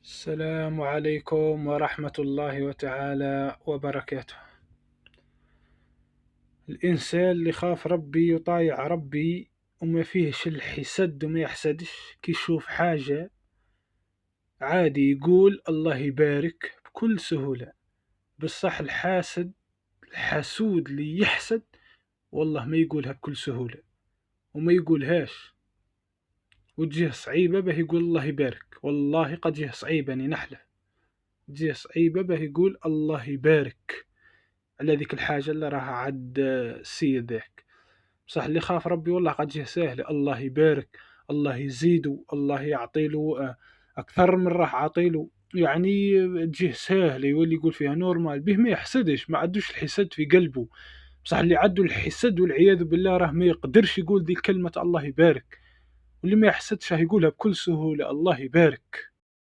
السلام عليكم ورحمة الله تعالى وبركاته. الإنسان اللي خاف ربي وطايع ربي وما فيهش الحسد وما يحسدش، كي يشوف حاجة عادي يقول الله يبارك بكل سهولة. بصح الحاسود اللي يحسد والله ما يقولها بكل سهولة وما يقولهاش، وتجيه صعيبة به يقول الله يبارك. والله قد جيه صعيبة، أني نحلف تجيه صعيبة به يقول الله يبارك على ذيك الحاجة اللي راها عند السيد ذاك. بصح اللي خاف ربي والله قد جيه ساهل، الله يبارك، الله يزيدو، الله يعطيلو أكثر من راح عطيلو، يعني تجيه ساهل يولي يقول فيها نورمال به، ما يحسدش، ما عندوش الحسد في قلبه. بصح اللي عنده الحسد والعياذ بالله راه ما يقدرش يقول ذي كلمة الله يبارك، واللي ما يحسدش راه يقولها بكل سهولة الله يبارك.